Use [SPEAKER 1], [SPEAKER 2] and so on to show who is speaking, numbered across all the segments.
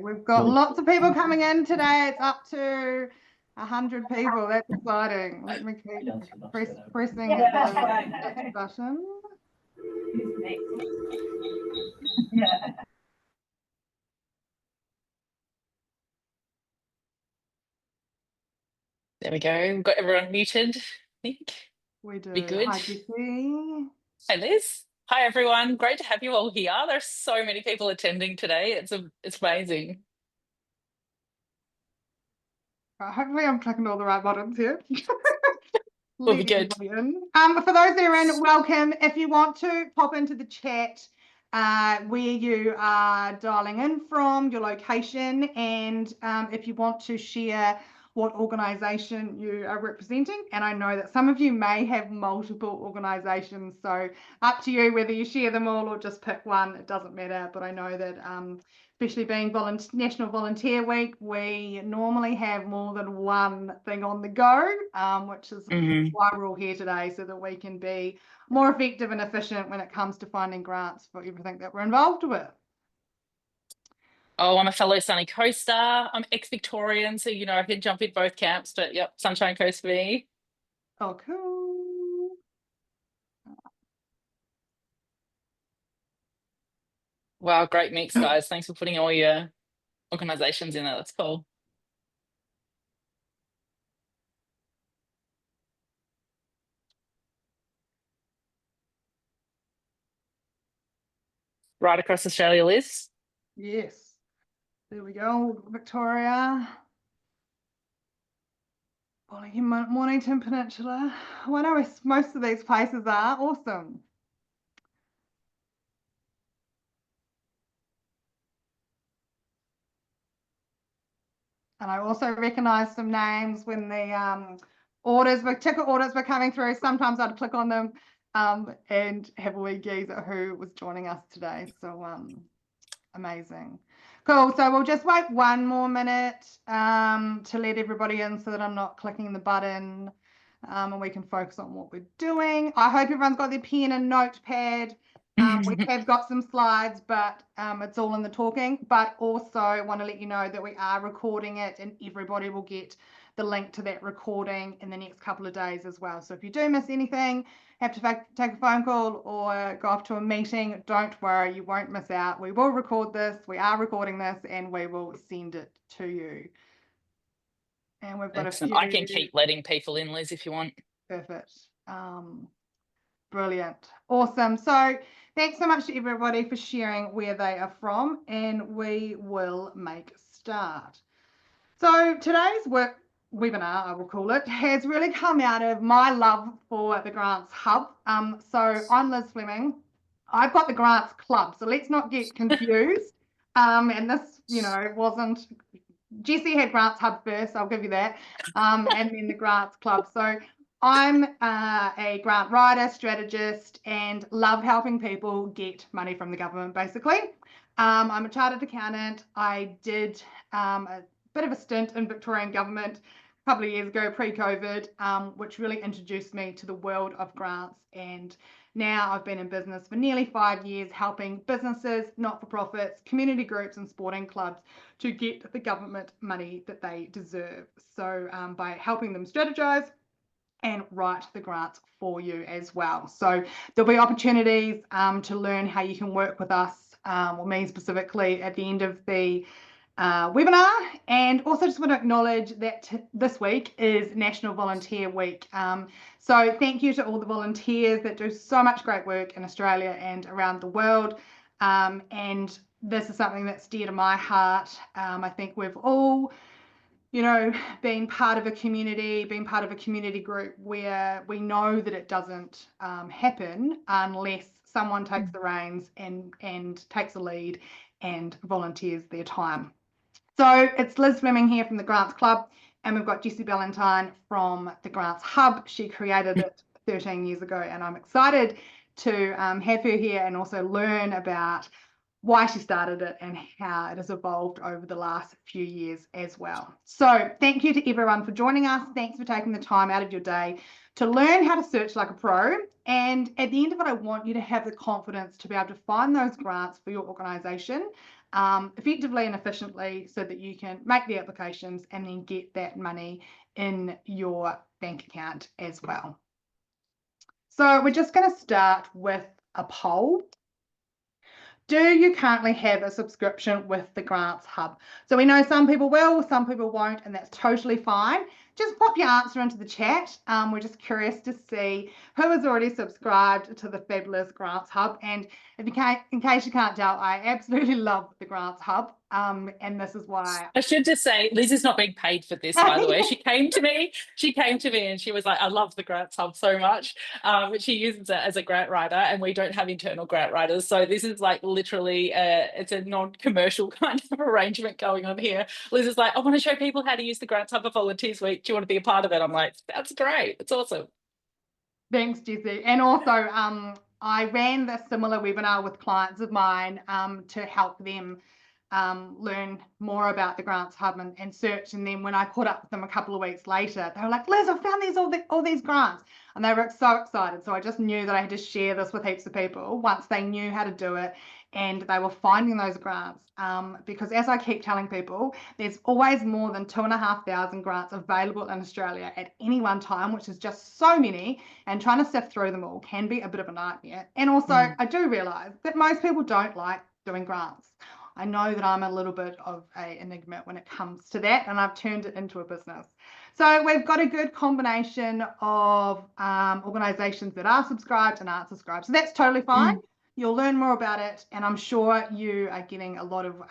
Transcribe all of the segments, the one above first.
[SPEAKER 1] we've got lots of people coming in today. It's up to 100 people. That's exciting. Let me keep pressing the button.
[SPEAKER 2] There we go. We've got everyone muted, I think.
[SPEAKER 1] We do.
[SPEAKER 2] Be good.
[SPEAKER 1] Hi, Jessie.
[SPEAKER 2] Hi, Liz. Hi, everyone. Great to have you all here. There's so many people attending today. It's amazing.
[SPEAKER 1] Hopefully I'm clicking all the right buttons here.
[SPEAKER 2] We'll be good.
[SPEAKER 1] For those that are in, welcome. If you want to pop into the chat where you are dialing in from, your location, and if you want to share what organisation you are representing. And I know that some of you may have multiple organisations, so up to you whether you share them all or just pick one. It doesn't matter, but I know that especially being National Volunteer Week, we normally have more than one thing on the go, which is why we're all here today, so that we can be more effective and efficient when it comes to finding grants for everything that we're involved with.
[SPEAKER 2] Oh, I'm a fellow Sunny Coaster. I'm ex-Victorian, so, I can jump in both camps, but yep, Sunshine Coast for me.
[SPEAKER 1] Oh, cool.
[SPEAKER 2] Wow, great mix, guys. Thanks for putting all your organisations in there. That's cool. Right across Australia, Liz?
[SPEAKER 1] Yes. There we go, Victoria. Mornington Peninsula. Well, I know most of these places are awesome. And I also recognise some names when the ticket orders were coming through. Sometimes I'd click on them and have a wee gaze at who was joining us today. So amazing. Cool. So we'll just wait one more minute to let everybody in so that I'm not clicking the button and we can focus on what we're doing. I hope everyone's got their pen and notepad. We have got some slides, but it's all in the talking. But also want to let you know that we are recording it and everybody will get the link to that recording in the next couple of days as well. So if you do miss anything, have to take a phone call or go off to a meeting, don't worry, you won't miss out. We will record this, we are recording this, and we will send it to you. And we've got
[SPEAKER 2] Excellent.
[SPEAKER 1] a few...
[SPEAKER 2] I can keep letting people in, Liz, if you want.
[SPEAKER 1] Perfect. Brilliant. Awesome. So thanks so much to everybody for sharing where they are from, and we will make a start. So today's webinar, I will call it, has really come out of my love for the Grants Hub. So I'm Liz Fleming. I've got the Grants Club, so let's not get confused. And this, wasn't... Jessie had Grants Hub first, I'll give you that, and then the Grants Club. So I'm a grant writer, strategist, and love helping people get money from the government, basically. I'm a chartered accountant. I did a bit of a stint in Victorian government a couple of years ago, pre-COVID, which really introduced me to the world of grants. And now I've been in business for nearly 5 years, helping businesses, not-for-profits, community groups and sporting clubs to get the government money that they deserve. So by helping them strategize and write the grants for you as well. So there'll be opportunities to learn how you can work with us, or me specifically, at the end of the webinar. And also just want to acknowledge that this week is National Volunteer Week. So thank you to all the volunteers that do so much great work in Australia and around the world. And this is something that's dear to my heart. I think we've all being part of a community, being part of a community group where we know that it doesn't happen unless someone takes the reins and takes the lead and volunteers their time. So it's Liz Fleming here from the Grants Club, and we've got Jessie Ballantyne from the Grants Hub. She created it 13 years ago, and I'm excited to have her here and also learn about why she started it and how it has evolved over the last few years as well. So thank you to everyone for joining us. Thanks for taking the time out of your day to learn how to search like a pro. And at the end of it, I want you to have the confidence to be able to find those grants for your organisation effectively and efficiently so that you can make the applications and then get that money in your bank account as well. So we're just going to start with a poll. Do you currently have a subscription with the Grants Hub? So we know some people will, some people won't, and that's totally fine. Just pop your answer into the chat. We're just curious to see who has already subscribed to the fabulous Grants Hub. And if you can't, in case you can't tell, I absolutely love the Grants Hub. And this is why
[SPEAKER 2] I should just say, Liz is not being paid for this, by the way. She came to me and she was like, I love the Grants Hub so much. But she uses it as a grant writer, and we don't have internal grant writers. So this is like literally, it's a non-commercial kind of arrangement going on here. Liz is like, I want to show people how to use the Grants Hub for Volunteers Week. Do you want to be a part of it? I'm like, that's great. It's awesome.
[SPEAKER 1] Thanks, Jessie. And also, I ran this similar webinar with clients of mine to help them learn more about the Grants Hub and search. And then when I caught up with them a couple of weeks later, they were like, Liz, I found all these grants. And they were so excited. So I just knew that I had to share this with heaps of people once they knew how to do it and they were finding those grants. Because as I keep telling people, there's always more than 2,500 grants available in Australia at any one time, which is just so many, and trying to sift through them all can be a bit of a nightmare. And also, I do realise that most people don't like doing grants. I know that I'm a little bit of an enigma when it comes to that, and I've turned it into a business. So we've got a good combination of organisations that are subscribed and aren't subscribed. So that's totally fine. You'll learn more about it, and I'm sure you are getting a lot of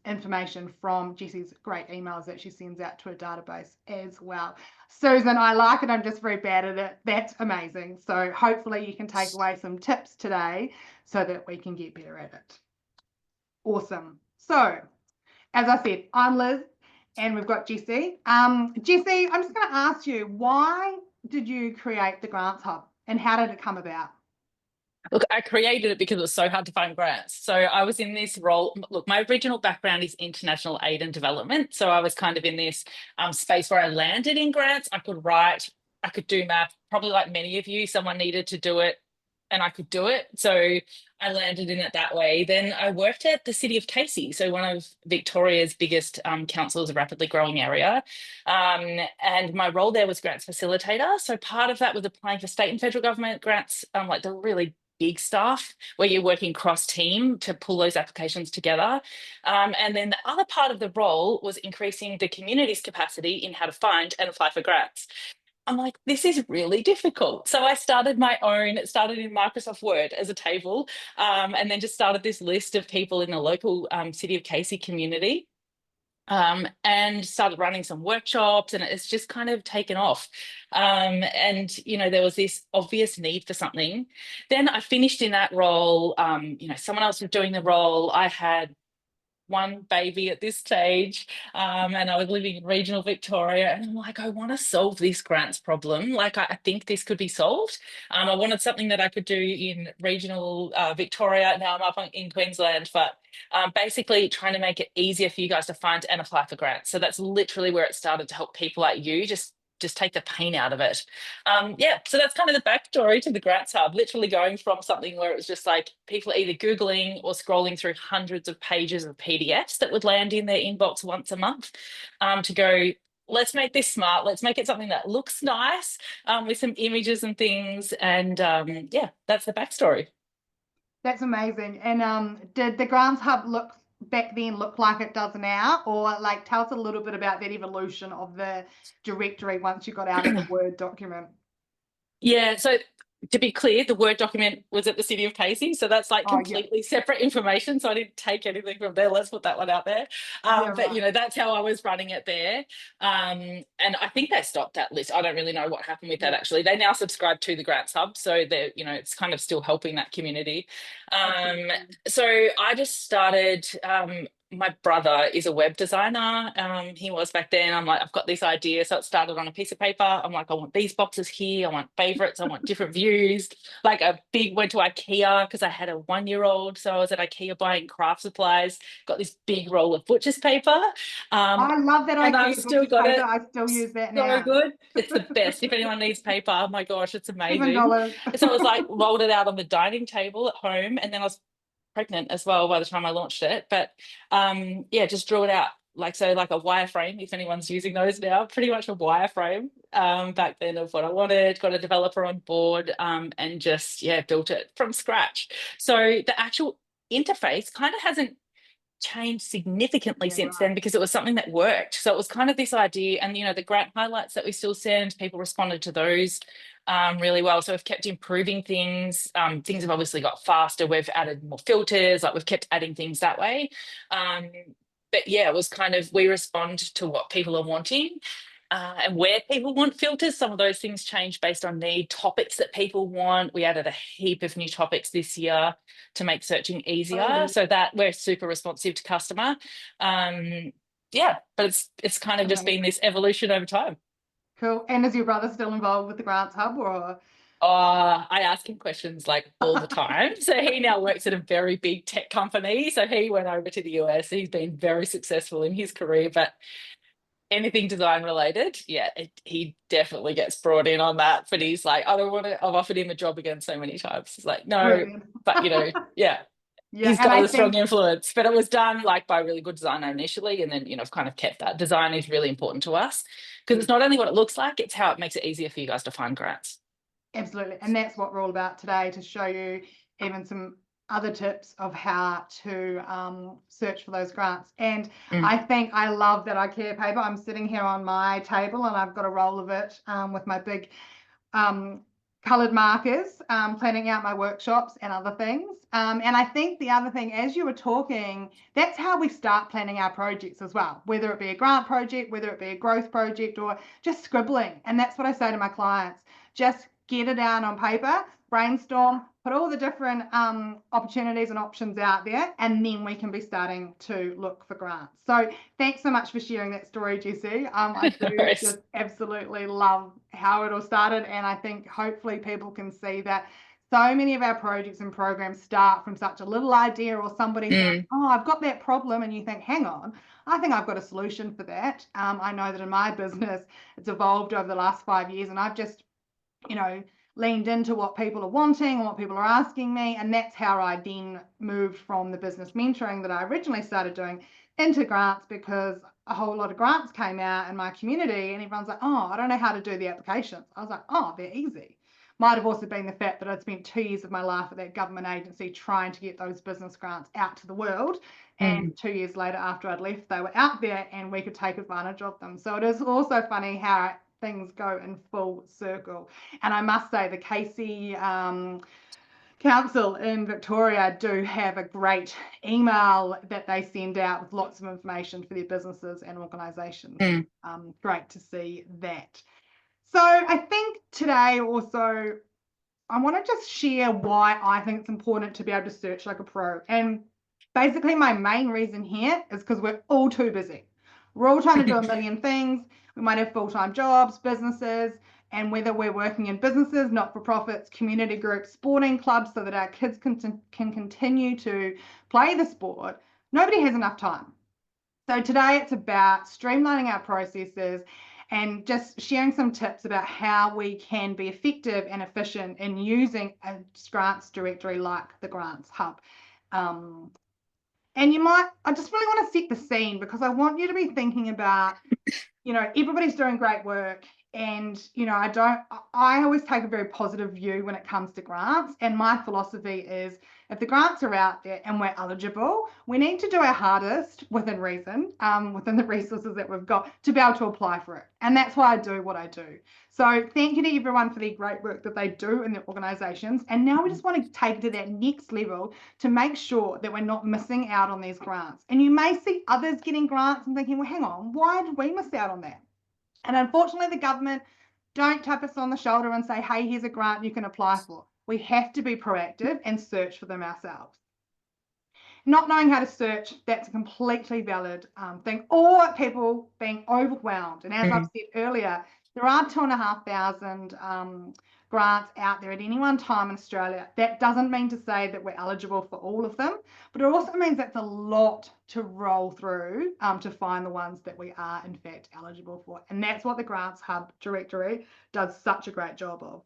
[SPEAKER 1] information from Jessie's great emails that she sends out to a database as well. Susan, I like it. I'm just very bad at it. That's amazing. So hopefully you can take away some tips today so that we can get better at it. Awesome. So, as I said, I'm Liz, and we've got Jessie. Jessie, I'm just going to ask you, why did you create the Grants Hub, and how did it come about?
[SPEAKER 2] Look, I created it because it was so hard to find grants. So I was in this role. Look, my original background is international aid and development. So I was kind of in this space where I landed in grants. I could write, I could do math, probably like many of you, someone needed to do it and I could do it. So I landed in it that way. Then I worked at the city of Casey, so one of Victoria's biggest councils, a rapidly growing area. And my role there was grants facilitator. So part of that was applying for state and federal government grants, like the really big stuff where you're working cross team to pull those applications together. And then the other part of the role was increasing the community's capacity in how to find and apply for grants. I'm like, this is really difficult. So I started my own, it started in Microsoft Word as a table, and then just started this list of people in the local city of Casey community. And started running some workshops, and it's just kind of taken off. And, you know, there was this obvious need for something. Then I finished in that role, you know, someone else was doing the role. I had one baby at this stage, and I was living in regional Victoria, and I'm like, I want to solve this grants problem. Like, I think this could be solved. I wanted something that I could do in regional Victoria. Now I'm up in Queensland, but basically trying to make it easier for you guys to find and apply for grants. So that's literally where it started, to help people like you just take the pain out of it. Yeah, so that's kind of the backstory to the Grants Hub, literally going from something where it was just like people either Googling or scrolling through hundreds of pages of PDFs that would land in their inbox once a month, to go, let's make this smart, let's make it something that looks nice, with some images and things. And yeah, that's the backstory.
[SPEAKER 1] That's amazing. And did the Grants Hub back then look like it does now, or like tell us a little bit about that evolution of the directory once you got out of the Word document?
[SPEAKER 2] Yeah, so to be clear, the Word document was at the city of Casey, so that's like completely separate information. So I didn't take anything from there. Let's put that one out there. But you know, that's how I was running it there. And I think they stopped that list. I don't really know what happened with that actually. They now subscribe to the Grants Hub, so they're, you know, it's kind of still helping that community. So I just started. My brother is a web designer. He was back then. I'm like, I've got this idea. So it started on a piece of paper. I'm like, I want these boxes here. I want favorites. I want different views. Like went to IKEA because I had a 1-year-old. So I was at IKEA buying craft supplies, got this big roll of butcher's paper.
[SPEAKER 1] I love that
[SPEAKER 2] and
[SPEAKER 1] IKEA
[SPEAKER 2] I've still got
[SPEAKER 1] paper.
[SPEAKER 2] it.
[SPEAKER 1] I still use that now.
[SPEAKER 2] So good. It's the best. If anyone needs paper, oh my gosh, it's amazing.
[SPEAKER 1] $7.
[SPEAKER 2] So I was like, rolled it out on the dining table at home. And then I was pregnant as well by the time I launched it. But yeah, just drew it out like a wireframe, if anyone's using those now, pretty much a wireframe back then of what I wanted, got a developer on board, and just, yeah, built it from scratch. So the actual interface kind of hasn't changed significantly
[SPEAKER 1] Yeah,
[SPEAKER 2] since
[SPEAKER 1] right.
[SPEAKER 2] then, because it was something that worked. So it was kind of this idea, and the grant highlights that we still send, people responded to those really well. So we've kept improving things. Things have obviously got faster. We've added more filters, like we've kept adding things that way. But yeah, it was kind of, we respond to what people are wanting. And where people want filters, some of those things change based on need, topics that people want. We added a heap of new topics this year to make searching easier, so that we're super responsive to customer. Yeah, but it's kind of just been this evolution over time.
[SPEAKER 1] Cool. And is your brother still involved with the Grants Hub, or?
[SPEAKER 2] I ask him questions like all the time. So he now works at a very big tech company. So he went over to the US. He's been very successful in his career, but anything design related, yeah, he definitely gets brought in on that. But he's like, I don't want to, I've offered him a job again so many times. He's like, no,
[SPEAKER 1] Brilliant.
[SPEAKER 2] but yeah.
[SPEAKER 1] Yeah,
[SPEAKER 2] He's
[SPEAKER 1] and
[SPEAKER 2] got
[SPEAKER 1] I
[SPEAKER 2] a strong
[SPEAKER 1] think
[SPEAKER 2] influence, but it was done like by a really good designer initially. And then, I've kind of kept that. Design is really important to us because it's not only what it looks like, it's how it makes it easier for you guys to find grants.
[SPEAKER 1] absolutely, and that's what we're all about today, to show you even some other tips of how to search for those grants. And I think I love that IKEA paper. I'm sitting here on my table and I've got a roll of it with my big coloured markers, planning out my workshops and other things. And I think the other thing, as you were talking, that's how we start planning our projects as well, whether it be a grant project, whether it be a growth project, or just scribbling. And that's what I say to my clients: just get it down on paper, brainstorm, put all the different opportunities and options out there, and then we can be starting to look for grants. So thanks so much for sharing that story, Jessie. I do just absolutely love how it all started, and I think hopefully people can see that so many of our projects and programs start from such a little idea, or somebody saying, oh, I've got that problem, and you think, hang on, I think I've got a solution for that. I know that in my business, it's evolved over the last 5 years, and I've just leaned into what people are wanting and what people are asking me. And that's how I then moved from the business mentoring that I originally started doing into grants, because a whole lot of grants came out in my community and everyone's like, oh, I don't know how to do the applications. I was like, oh, they're easy. Might have also been the fact that I'd spent 2 years of my life at that government agency trying to get those business grants out to the world. And 2 years later, after I'd left, they were out there and we could take advantage of them. So it is also funny how things go in full circle. And I must say, the Casey Council in Victoria do have a great email that they send out with lots of information for their businesses and organisations. Great to see that. So I think today also I want to just share why I think it's important to be able to search like a pro. And basically my main reason here is because we're all too busy. We're all trying to do a million things. We might have full-time jobs, businesses, and whether we're working in businesses, not-for-profits, community groups, sporting clubs, so that our kids can continue to play the sport, nobody has enough time. So today it's about streamlining our processes and just sharing some tips about how we can be effective and efficient in using a grants directory like the Grants Hub. And I just really want to set the scene, because I want you to be thinking about, everybody's doing great work. And, I always take a very positive view when it comes to grants. And my philosophy is, if the grants are out there and we're eligible, we need to do our hardest within reason, within the resources that we've got, to be able to apply for it. And that's why I do what I do. So thank you to everyone for the great work that they do in their organisations. And now we just want to take it to that next level to make sure that we're not missing out on these grants. And you may see others getting grants and thinking, well, hang on, why did we miss out on that? And unfortunately, the government don't tap us on the shoulder and say, hey, here's a grant you can apply for. We have to be proactive and search for them ourselves. Not knowing how to search, that's a completely valid thing, or people being overwhelmed. And as I've said earlier, there are 2,500 grants out there at any one time in Australia. That doesn't mean to say that we're eligible for all of them, but it also means that's a lot to roll through to find the ones that we are in fact eligible for. And that's what the Grants Hub directory does such a great job of.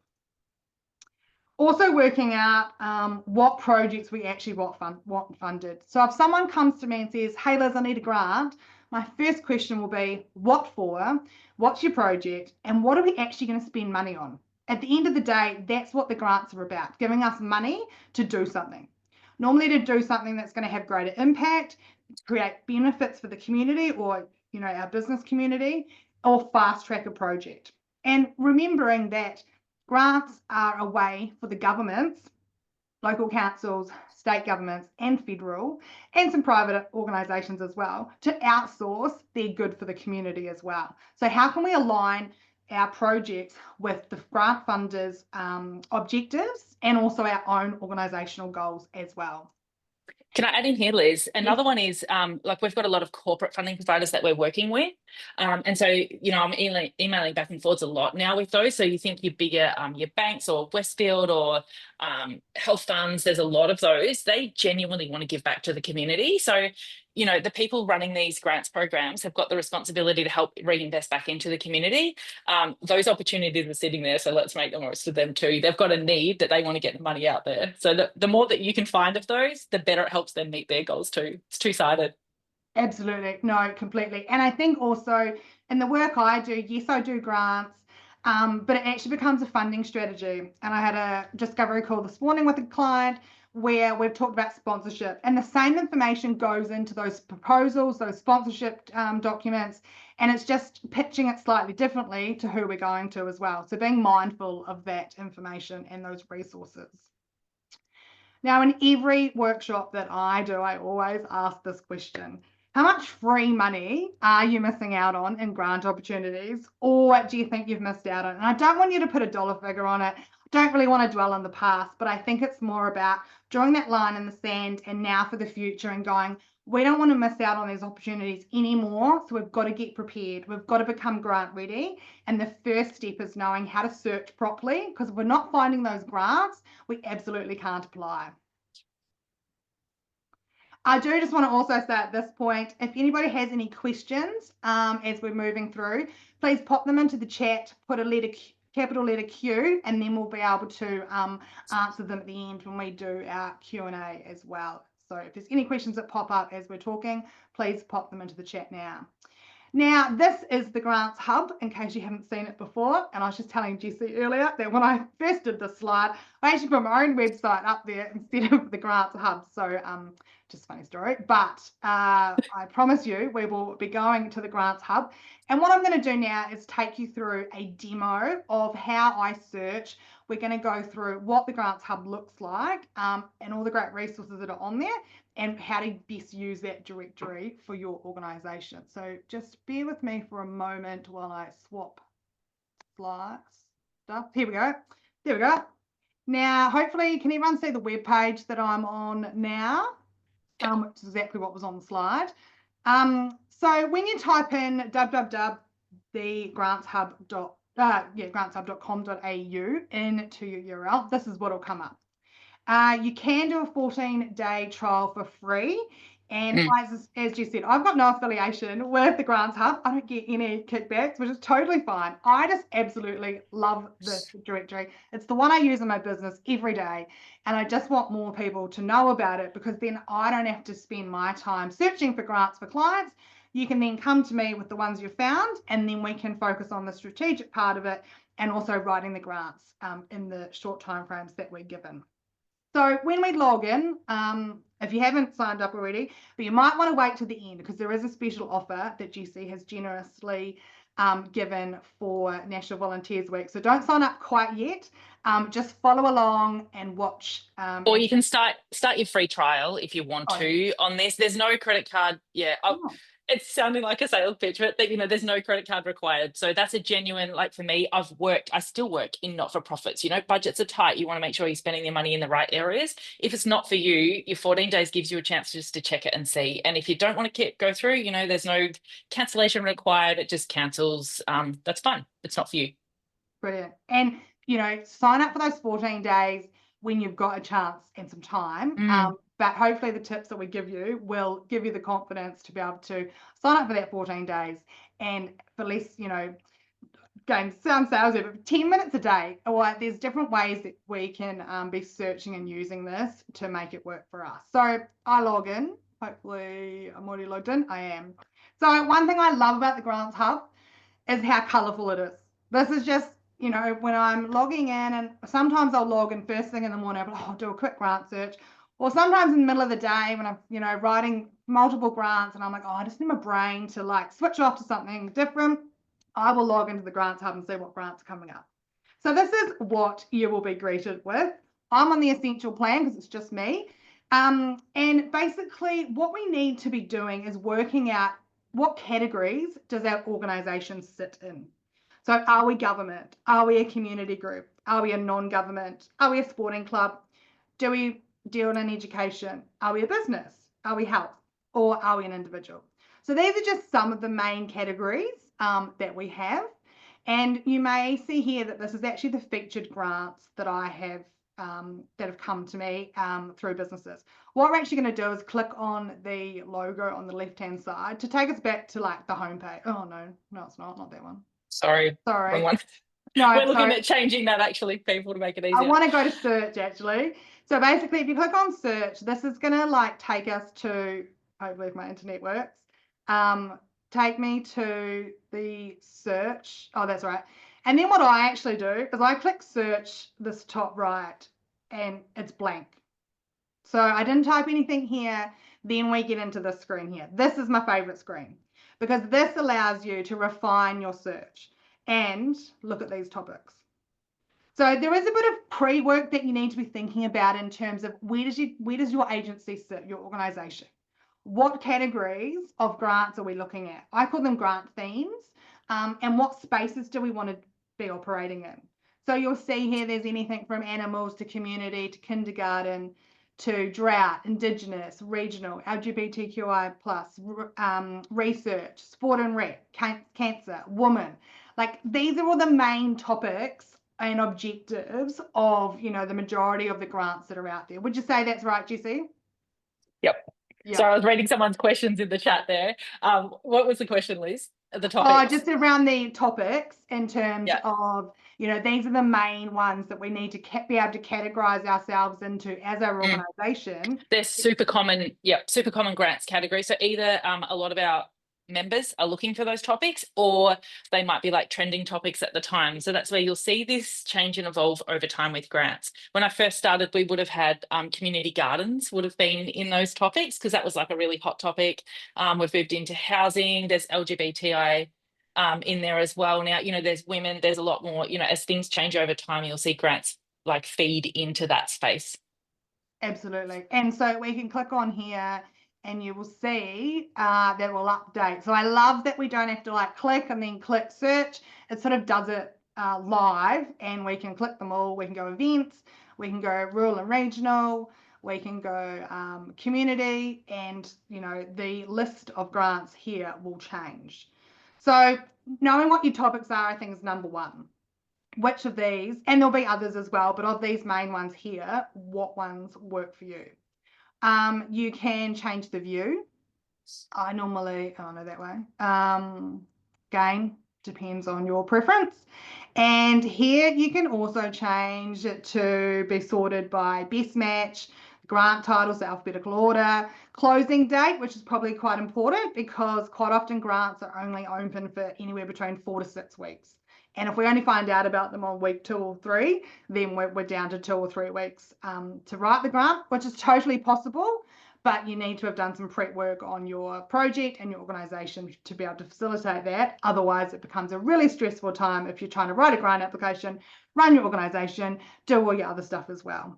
[SPEAKER 1] Also working out what projects we actually want funded. So if someone comes to me and says, hey Liz, I need a grant, my first question will be, what for? What's your project? And what are we actually going to spend money on? At the end of the day, that's what the grants are about, giving us money to do something. Normally to do something that's going to have greater impact, create benefits for the community or our business community, or fast track a project. And remembering that grants are a way for the governments, local councils, state governments, and federal, and some private organisations as well, to outsource their good for the community as well. So how can we align our projects with the grant funders' objectives and also our own organisational goals as well?
[SPEAKER 2] Can I add in here, Liz? Another
[SPEAKER 1] Yes.
[SPEAKER 2] one is like we've got a lot of corporate funding providers that we're working with. And so, I'm emailing back and forwards a lot now with those. So you think your bigger, your banks or Westfield or health funds, there's a lot of those. They genuinely want to give back to the community. So, the people running these grants programs have got the responsibility to help reinvest back into the community. Those opportunities are sitting there, so let's make the most of them too. They've got a need that they want to get the money out there. So the more that you can find of those, the better it helps them meet their goals too. It's two-sided.
[SPEAKER 1] Absolutely. No, completely. And I think also in the work I do, yes, I do grants, but it actually becomes a funding strategy. And I had a discovery call this morning with a client where we've talked about sponsorship, and the same information goes into those proposals, those sponsorship documents, and it's just pitching it slightly differently to who we're going to as well. So being mindful of that information and those resources. Now, in every workshop that I do, I always ask this question. How much free money are you missing out on in grant opportunities, or do you think you've missed out on? And I don't want you to put a dollar figure on it. I don't really want to dwell on the past, but I think it's more about drawing that line in the sand and now for the future and going, we don't want to miss out on these opportunities anymore. So we've got to get prepared. We've got to become grant ready. And the first step is knowing how to search properly, because if we're not finding those grants, we absolutely can't apply. I do just want to also say at this point, if anybody has any questions as we're moving through, please pop them into the chat, put a capital letter Q, and then we'll be able to answer them at the end when we do our Q&A as well. So if there's any questions that pop up as we're talking, please pop them into the chat now. Now, this is the Grants Hub, in case you haven't seen it before. And I was just telling Jessie earlier that when I first did this slide, I actually put my own website up there instead of the Grants Hub. So just a funny story. But I promise you, we will be going to the Grants Hub. And what I'm going to do now is take you through a demo of how I search. We're going to go through what the Grants Hub looks like and all the great resources that are on there, and how to best use that directory for your organisation. So just bear with me for a moment while I swap slides stuff. Here we go. There we go. Now, hopefully, can everyone see the web page that I'm on now? Which is exactly what was on the slide. So when you type in grantshub.com.au into your URL, this is what will come up. You can do a 14-day trial for free. And as you said, I've got no affiliation with the Grants Hub. I don't get any kickbacks, which is totally fine. I just absolutely love this directory. It's the one I use in my business every day. And I just want more people to know about it, because then I don't have to spend my time searching for grants for clients. You can then come to me with the ones you've found, and then we can focus on the strategic part of it and also writing the grants in the short timeframes that we're given. So when we log in, if you haven't signed up already, but you might want to wait to the end, because there is a special offer that Jessie has generously given for National Volunteers Week. So don't sign up quite yet. Just follow along and watch.
[SPEAKER 2] Or you can start your free trial if you want to on this. There's no credit card. Yeah. It's sounding like a sales pitch, but there's no credit card required. So that's a genuine, like for me, I still work in not-for-profits. Budgets are tight. You want to make sure you're spending your money in the right areas. If it's not for you, your 14 days gives you a chance just to check it and see. And if you don't want to go through, there's no cancellation required. It just cancels. That's fine. It's not for you.
[SPEAKER 1] Brilliant. And, sign up for those 14 days when you've got a chance and some time. But hopefully the tips that we give you will give you the confidence to be able to sign up for that 14 days. And for less, Again, sounds salesy, but 10 minutes a day, or there's different ways that we can be searching and using this to make it work for us. So I log in. Hopefully I'm already logged in. I am. So one thing I love about the Grants Hub is how colourful it is. This is just, you know, when I'm logging in, and sometimes I'll log in first thing in the morning, but I'll do a quick grant search. Or sometimes in the middle of the day when I'm, you know, writing multiple grants and I'm like, oh, I just need my brain to like switch off to something different. I will log into the Grants Hub and see what grants are coming up. So this is what you will be greeted with. I'm on the Essential plan because it's just me. And basically what we need to be doing is working out what categories does our organisation sit in. So are we government? Are we a community group? Are we a non-government? Are we a sporting club? Do we deal in education? Are we a business? Are we health? Or are we an individual? So these are just some of the main categories that we have. And you may see here that this is actually the featured grants that I have that have come to me through businesses. What we're actually going to do is click on the logo on the left-hand side to take us back to like the homepage. Oh, no, it's not that one.
[SPEAKER 2] Sorry. Wrong one.
[SPEAKER 1] No,
[SPEAKER 2] we're looking at changing that actually, people, to make it easier.
[SPEAKER 1] I want to go to search actually. So basically, if you click on search, this is going to like take us to, hopefully if my internet works, take me to the search. Oh, that's right. And then what I actually do is I click search this top right and it's blank. So I didn't type anything here. Then we get into this screen here. This is my favorite screen because this allows you to refine your search and look at these topics. So there is a bit of pre-work that you need to be thinking about in terms of where does your agency sit, your organisation? What categories of grants are we looking at? I call them grant themes. And what spaces do we want to be operating in? So you'll see here there's anything from animals to community to kindergarten to drought, Indigenous, regional, LGBTQI+, research, sport and rec, cancer, women. Like these are all the main topics and objectives of, you know, the majority of the grants that are out there. Would you say that's right, Jessie?
[SPEAKER 2] Yep. So I was reading someone's questions in the chat there. What was the question, Liz? The topics?
[SPEAKER 1] Oh, just around the topics in terms of, you know, these are the main ones that we need to be able to categorize ourselves into as our organisation.
[SPEAKER 2] They're super common, super common grants category. So either a lot of our members are looking for those topics, or they might be like trending topics at the time. So that's where you'll see this change and evolve over time with grants. When I first started, we would have had community gardens would have been in those topics because that was like a really hot topic. We've moved into housing, there's LGBTI in there as well. Now, you know, there's women, there's a lot more, you know, as things change over time, you'll see grants like feed into that space.
[SPEAKER 1] Absolutely. And so we can click on here and you will see that will update. So I love that we don't have to like click and then click search. It sort of does it live, and we can click them all. We can go events, we can go rural and regional, we can go community, and you know, the list of grants here will change. So knowing what your topics are, I think, is number one. Which of these, and there'll be others as well, but of these main ones here, what ones work for you? You can change the view. I normally, no, that way. Again, depends on your preference. And here you can also change it to be sorted by best match, grant titles, alphabetical order, closing date, which is probably quite important because quite often grants are only open for anywhere between 4 to 6 weeks. And if we only find out about them on week 2 or 3, then we're down to 2 or 3 weeks to write the grant, which is totally possible, but you need to have done some prep work on your project and your organisation to be able to facilitate that. Otherwise, it becomes a really stressful time if you're trying to write a grant application, run your organisation, do all your other stuff as well.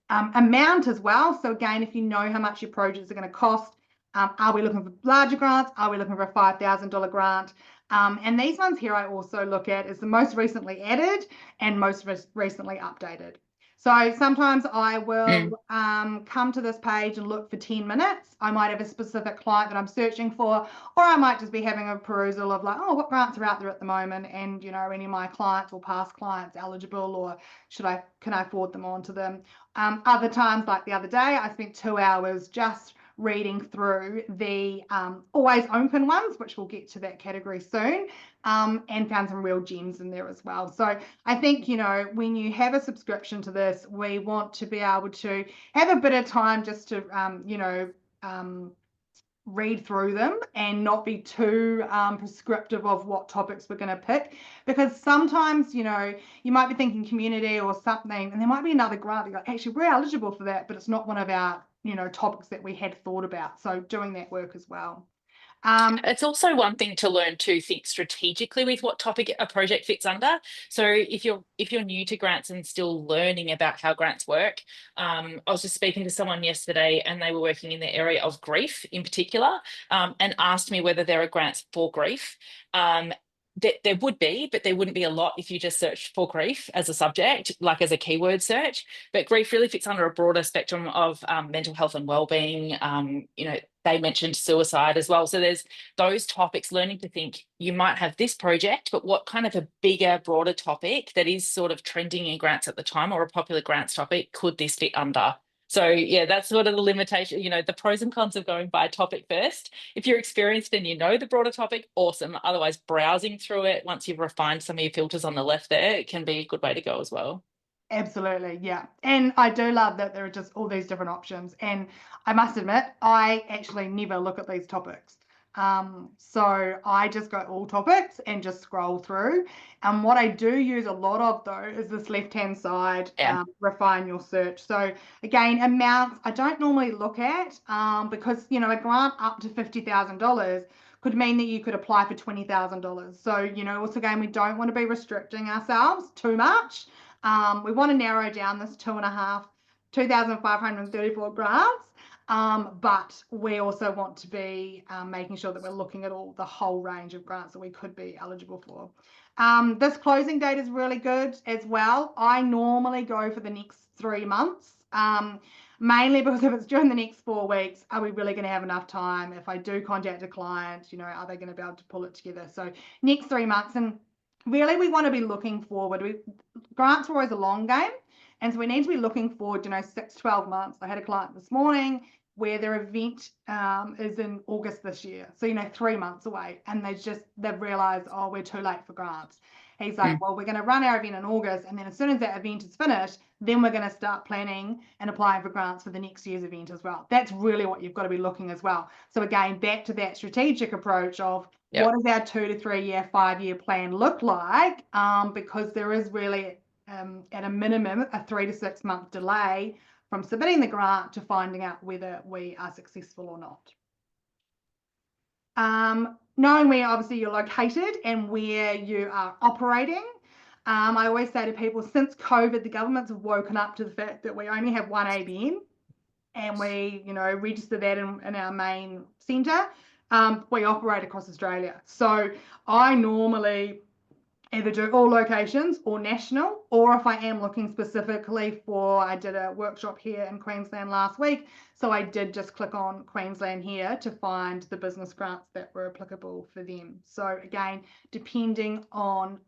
[SPEAKER 1] Amount as well. So again, if you know how much your projects are going to cost, are we looking for larger grants? Are we looking for a $5,000 grant? And these ones here I also look at as the most recently added and most recently updated. So sometimes I will come to this page and look for 10 minutes. I might have a specific client that I'm searching for, or I might just be having a perusal of like, oh, what grants are out there at the moment, and you know, any of my clients or past clients eligible, or can I forward them on to them? Other times, like the other day, I spent 2 hours just reading through the always open ones, which we'll get to that category soon, and found some real gems in there as well. So I think, you know, when you have a subscription to this, we want to be able to have a bit of time just to, you know, read through them and not be too prescriptive of what topics we're going to pick, because sometimes, you know, you might be thinking community or something and there might be another grant that you're like, actually we're eligible for that, but it's not one of our, you know, topics that we had thought about. So doing that work as well.
[SPEAKER 2] It's also one thing to learn to think strategically with what topic a project fits under. So if you're new to grants and still learning about how grants work, I was just speaking to someone yesterday and they were working in the area of grief in particular, and asked me whether there are grants for grief. There would be, but there wouldn't be a lot if you just searched for grief as a subject, like as a keyword search. But grief really fits under a broader spectrum of mental health and wellbeing. You know, they mentioned suicide as well. So there's those topics, learning to think you might have this project, but what kind of a bigger, broader topic that is sort of trending in grants at the time or a popular grants topic could this fit under? So yeah, that's sort of the limitation, you know, the pros and cons of going by topic first. If you're experienced and you know the broader topic, awesome. Otherwise, browsing through it, once you've refined some of your filters on the left there, it can be a good way to go as well.
[SPEAKER 1] Absolutely, yeah. And I do love that there are just all these different options. And I must admit, I actually never look at these topics. So I just go all topics and just scroll through. And what I do use a lot of though is this left-hand side,
[SPEAKER 2] Yeah.
[SPEAKER 1] refine your search. So again, amounts I don't normally look at because, you know, a grant up to $50,000 could mean that you could apply for $20,000. So, you know, also again, we don't want to be restricting ourselves too much. We want to narrow down this 2,534 grants, but we also want to be making sure that we're looking at the whole range of grants that we could be eligible for. This closing date is really good as well. I normally go for the next 3 months, mainly because if it's during the next 4 weeks, are we really going to have enough time? If I do contact a client, you know, are they going to be able to pull it together? So next 3 months, and really we want to be looking forward. Grants are always a long game, and so we need to be looking forward, you know, 6-12 months. I had a client this morning where their event is in August this year, so, you know, 3 months away, and they've realized, oh, we're too late for grants. He's like, well, we're going to run our event in August, and then as soon as that event is finished, then we're going to start planning and applying for grants for the next year's event as well. That's really what you've got to be looking as well. So again, back to that strategic approach of what does our 2 to 3 year, 5-year plan look like? Because there is really, at a minimum, a 3 to 6 month delay from submitting the grant to finding out whether we are successful or not. Knowing where obviously you're located and where you are operating. I always say to people, since COVID, the governments have woken up to the fact that we only have one ABN and we, you know, register that in our main centre. We operate across Australia. So I normally either do all locations or national, or if I am looking specifically I did a workshop here in Queensland last week, so I did just click on Queensland here to find the business grants that were applicable for them. So again, depending on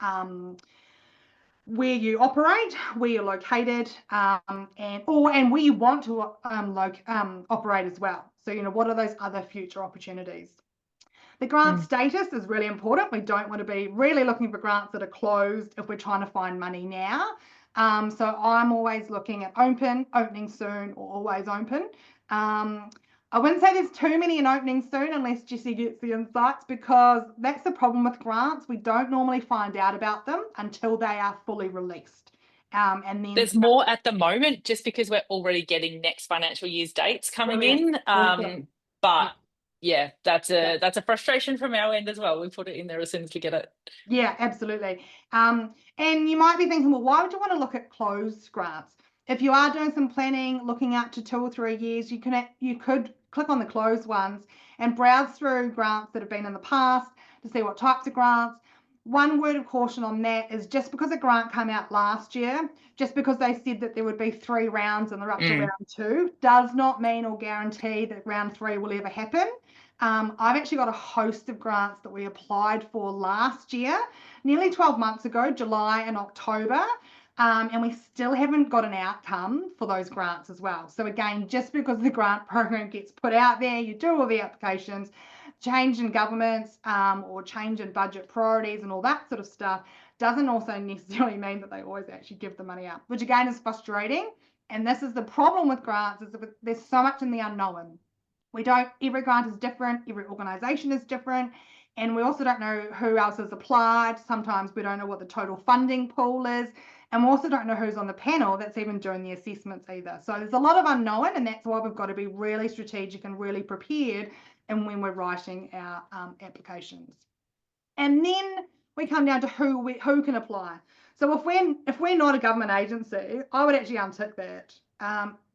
[SPEAKER 1] where you operate, where you're located, and where you want to operate as well. So, you know, what are those other future opportunities? The grant status is really important. We don't want to be really looking for grants that are closed if we're trying to find money now. So I'm always looking at open, opening soon, or always open. I wouldn't say there's too many in opening soon unless Jessie gets the insights, because that's the problem with grants. We don't normally find out about them until they are fully released. And then
[SPEAKER 2] there's more at the moment just because we're already getting next financial year's dates coming in. But yeah, that's a frustration from our end as well. We put it in there as soon as we get it.
[SPEAKER 1] Yeah, absolutely. And you might be thinking, well, why would you want to look at closed grants? If you are doing some planning, looking out to 2 or 3 years, you could click on the closed ones and browse through grants that have been in the past to see what types of grants. One word of caution on that is, just because a grant came out last year, just because they said that there would be 3 rounds and they're up to round 2, does not mean or guarantee that round 3 will ever happen. I've actually got a host of grants that we applied for last year, nearly 12 months ago, July and October. and we still haven't got an outcome for those grants as well. So again, just because the grant program gets put out there, you do all the applications, change in governments or change in budget priorities and all that sort of stuff doesn't also necessarily mean that they always actually give the money out, which again is frustrating. And this is the problem with grants, is that there's so much in the unknown. Every grant is different, every organisation is different, and we also don't know who else has applied. Sometimes we don't know what the total funding pool is, and we also don't know who's on the panel that's even doing the assessments either. So there's a lot of unknown, and that's why we've got to be really strategic and really prepared and when we're writing our applications. And then we come down to who can apply. So if we're not a government agency, I would actually untick that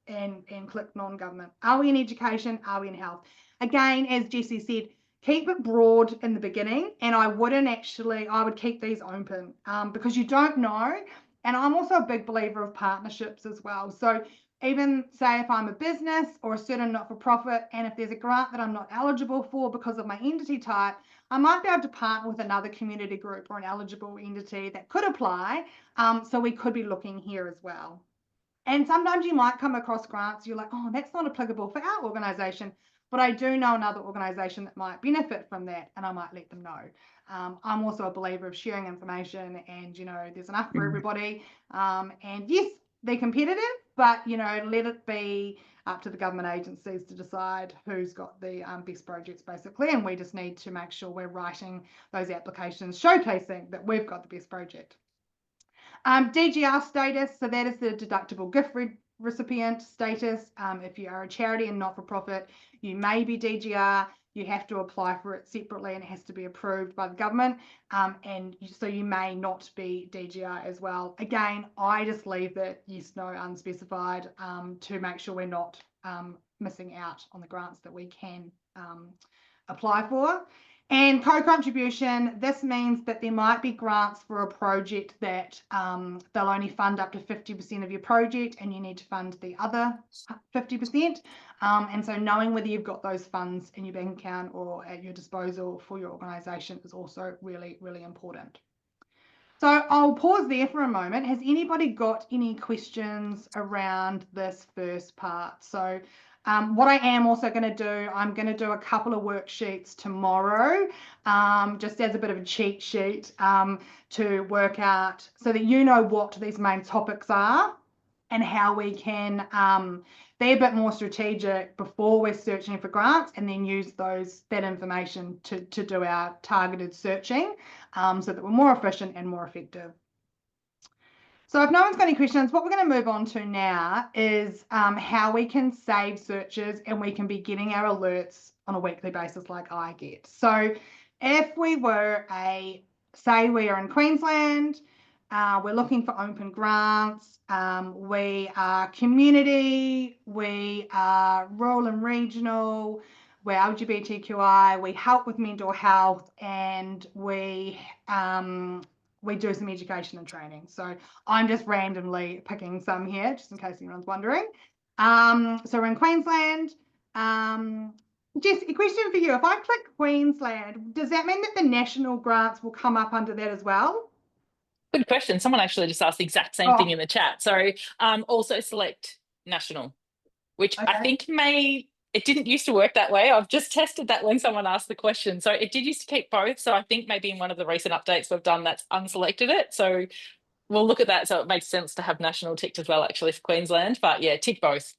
[SPEAKER 1] and click non-government. Are we in education? Are we in health? Again, as Jessie said, keep it broad in the beginning, and I would keep these open because you don't know. And I'm also a big believer of partnerships as well. So even say if I'm a business or a certain not-for-profit, and if there's a grant that I'm not eligible for because of my entity type, I might be able to partner with another community group or an eligible entity that could apply. So we could be looking here as well. And sometimes you might come across grants, you're like, oh, that's not applicable for our organisation, but I do know another organisation that might benefit from that, and I might let them know. I'm also a believer of sharing information, and, there's enough for everybody. And yes, they're competitive, but, let it be up to the government agencies to decide who's got the best projects, basically, and we just need to make sure we're writing those applications showcasing that we've got the best project. DGR status, so that is the deductible gift recipient status. If you are a charity and not-for-profit, you may be DGR. You have to apply for it separately, and it has to be approved by the government. And so you may not be DGR as well. Again, I just leave that yes, no, unspecified to make sure we're not missing out on the grants that we can apply for. And co-contribution, this means that there might be grants for a project that they'll only fund up to 50% of your project, and you need to fund the other 50%. And so knowing whether you've got those funds in your bank account or at your disposal for your organisation is also really, really important. So I'll pause there for a moment. Has anybody got any questions around this first part? So what I am also going to do, I'm going to do a couple of worksheets tomorrow, just as a bit of a cheat sheet to work out so that you know what these main topics are and how we can be a bit more strategic before we're searching for grants, and then use that information to do our targeted searching so that we're more efficient and more effective. So if no one's got any questions, what we're going to move on to now is how we can save searches and we can be getting our alerts on a weekly basis like I get. So if we were say we are in Queensland, we're looking for open grants, we are community, we are rural and regional, we're LGBTQI, we help with mental health, and we do some education and training. So I'm just randomly picking some here, just in case anyone's wondering. So we're in Queensland. Jess, a question for you. If I click Queensland, does that mean that the national grants will come up under that as well?
[SPEAKER 2] Good question. Someone actually just asked the exact same thing in the chat. So also select national, which I think it didn't used to work that way. I've just tested that when someone asked the question. So it did used to keep both. So I think maybe in one of the recent updates we've done, that's unselected it. So we'll look at that. So it makes sense to have national ticked as well, actually, for Queensland. But yeah, tick both.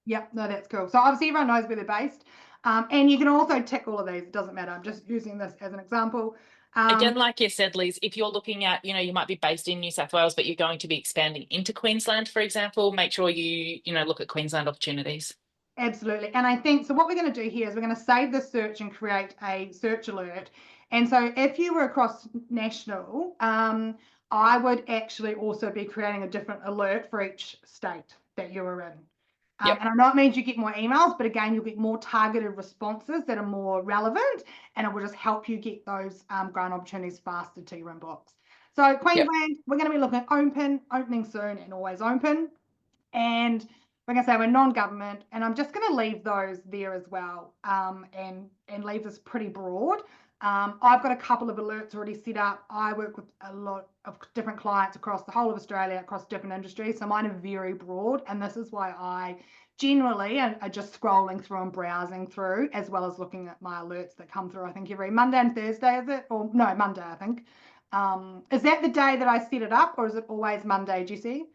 [SPEAKER 2] Yep,
[SPEAKER 1] no, that's cool. So obviously everyone knows where they're based. And you can also tick all of these. It doesn't matter. I'm just using this as an example.
[SPEAKER 2] Again, like you said, Liz, if you're looking at, you might be based in New South Wales, but you're going to be expanding into Queensland, for example, make sure you look at Queensland opportunities.
[SPEAKER 1] Absolutely. And I think, so what we're going to do here is we're going to save the search and create a search alert. And so if you were across national, I would actually also be creating a different alert for each state that you were in. And I know it means you get more emails, but again, you'll get more targeted responses that are more relevant, and it will just help you get those grant opportunities faster to your inbox. So Queensland, we're going to be looking at opening soon and always open. And we're going to say we're non-government, and I'm just going to leave those there as well and leave this pretty broad I've got a couple of alerts already set up. I work with a lot of different clients across the whole of Australia, across different industries. So mine are very broad. And this is why I generally are just scrolling through and browsing through, as well as looking at my alerts that come through, I think every Monday and Thursday, is it? Or no, Monday, I think. Is that the day that I set it up, or is it always Monday, Jessie?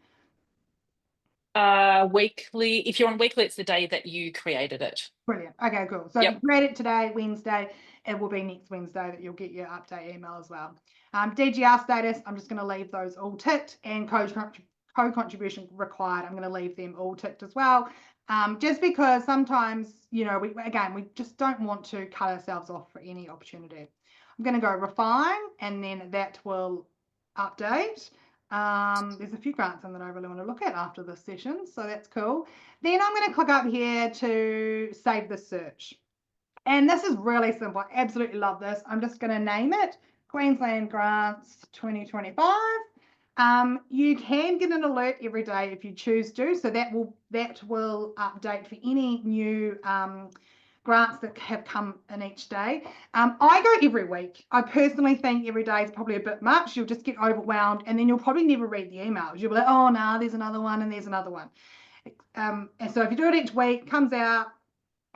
[SPEAKER 2] Weekly. If you're on weekly, it's the day that you created it.
[SPEAKER 1] Brilliant. Okay, cool. So if you create it today, Wednesday, it will be next Wednesday that you'll get your update email as well. DGR status, I'm just going to leave those all ticked, and co-contribution required, I'm going to leave them all ticked as well. Just because sometimes, you know, we just don't want to cut ourselves off for any opportunity. I'm going to go refine, and then that will update. There's a few grants in that I really want to look at after this session, so that's cool. Then I'm going to click up here to save the search. And this is really simple. I absolutely love this. I'm just going to name it Queensland Grants 2025. You can get an alert every day if you choose to, so that will update for any new grants that have come in each day. I go every week. I personally think every day is probably a bit much. You'll just get overwhelmed, and then you'll probably never read the emails. You'll be like, oh no, there's another one and there's another one. And so if you do it each week, comes out,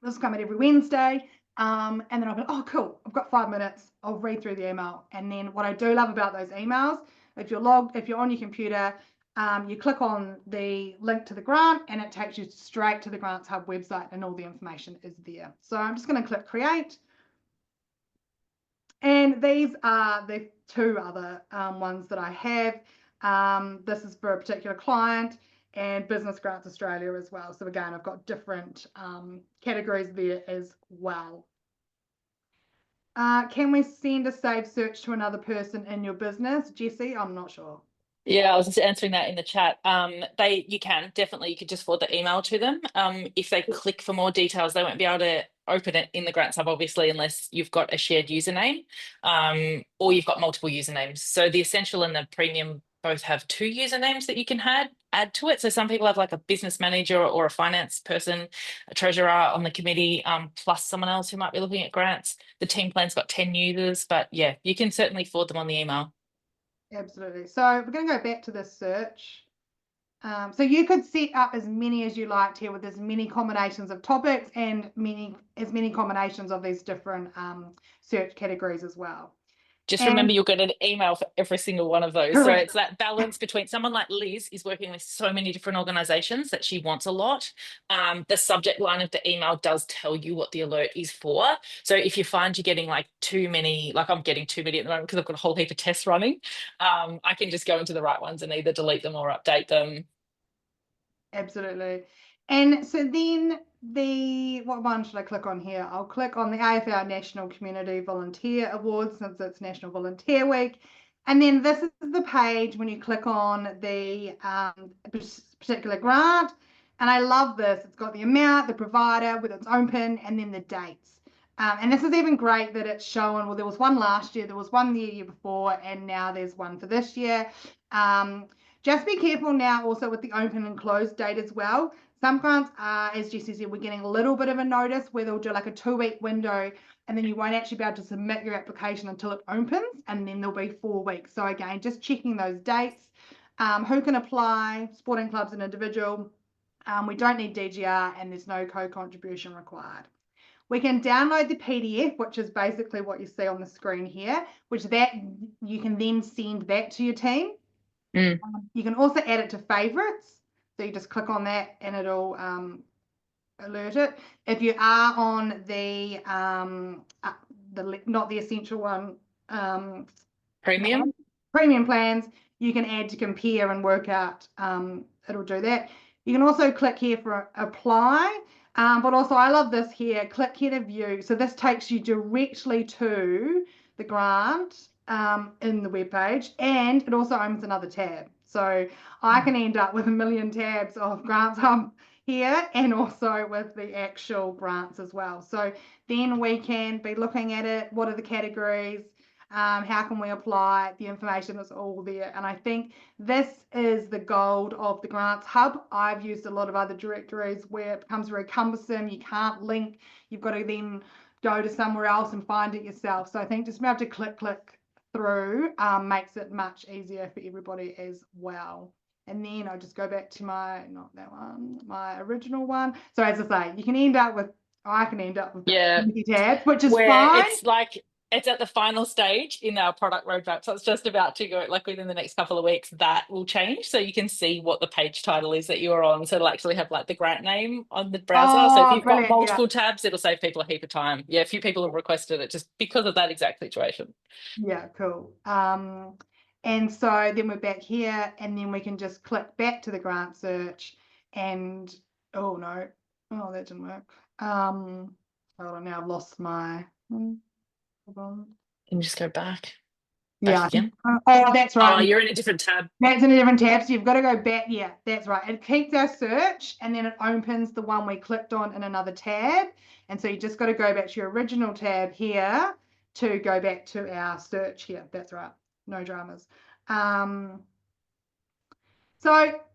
[SPEAKER 1] this will come out every Wednesday. And then I'll be, oh, cool, I've got 5 minutes. I'll read through the email. And then what I do love about those emails, if you're on your computer, you click on the link to the grant, and it takes you straight to the Grants Hub website, and all the information is there. So I'm just going to click create. And these are the two other ones that I have. This is for a particular client, and Business Grants Australia as well. So again, I've got different categories there as well. Can we send a saved search to another person in your business? Jessie, I'm not sure.
[SPEAKER 2] Yeah, I was just answering that in the chat. You can definitely, you could just forward the email to them. If they click for more details, they won't be able to open it in the Grants Hub, obviously, unless you've got a shared username, or you've got multiple usernames. So the Essential and the Premium both have 2 usernames that you can add to it. So some people have like a business manager or a finance person, a treasurer on the committee, plus someone else who might be looking at grants. The team plan's got 10 users, but yeah, you can certainly forward them on the email.
[SPEAKER 1] Absolutely. So we're going to go back to this search. So you could set up as many as you liked here, with as many combinations of topics and as many combinations of these different search categories as well.
[SPEAKER 2] Just remember, you'll get an email for every single one of those.
[SPEAKER 1] Correct.
[SPEAKER 2] So it's that balance between someone like Liz is working with so many different organizations that she wants a lot. The subject line of the email does tell you what the alert is for. So if you find you're getting like too many, like I'm getting too many at the moment because I've got a whole heap of tests running, I can just go into the right ones and either delete them or update them.
[SPEAKER 1] Absolutely. And so then what one should I click on here? I'll click on the AFL National Community Volunteer Awards, since it's National Volunteer Week. And then this is the page when you click on the particular grant. And I love this. It's got the amount, the provider, whether it's open, and then the dates. And this is even great that it's showing, well, there was one last year, there was one the year before, and now there's one for this year. Just be careful now also with the open and closed date as well. Some grants are, as Jessie said, we're getting a little bit of a notice where they'll do like a 2-week window, and then you won't actually be able to submit your application until it opens, and then there'll be 4 weeks. So again, just checking those dates. Who can apply? Sporting clubs and individual. We don't need DGR, and there's no co-contribution required. We can download the PDF, which is basically what you see on the screen here, which you can then send that to your team. You can also add it to favorites. So you just click on that and it'll alert it. If you are on the not the essential one,
[SPEAKER 2] Premium
[SPEAKER 1] plans, you can add to compare and work out. It'll do that. You can also click here for apply. But also I love this here, click here to view. So this takes you directly to the grant in the web page, and it also opens another tab. So I can end up with a million tabs of Grants Hub here, and also with the actual grants as well. So then we can be looking at it. What are the categories? How can we apply? The information is all there. And I think this is the gold of the Grants Hub. I've used a lot of other directories where it becomes very cumbersome. You can't link. You've got to then go to somewhere else and find it yourself. So I think just being able to click through makes it much easier for everybody as well. And then I'll just go back to not that one, my original one. So as I say, I can end up with 20 tabs, which is fine.
[SPEAKER 2] It's like, it's at the final stage in our product roadmap. So it's just about to go, like within the next couple of weeks, that will change. So you can see what the page title is that you're on. So it'll actually have like the grant name on the browser. So if you've got multiple tabs, it'll save people a heap of time. Yeah, a few people have requested it just because of that exact situation.
[SPEAKER 1] Yeah, cool. And so then we're back here, and then we can just click back to the grant search and oh no, oh that didn't work. Hold on, now I've lost my hold on.
[SPEAKER 2] Can you just go back?
[SPEAKER 1] Yeah.
[SPEAKER 2] Again?
[SPEAKER 1] Oh, that's right.
[SPEAKER 2] Oh, you're in a different tab.
[SPEAKER 1] That's in a different tab, so you've got to go back. Yeah, that's right. It keeps our search, and then it opens the one we clicked on in another tab. And so you just got to go back to your original tab here to go back to our search here. That's right. No dramas. So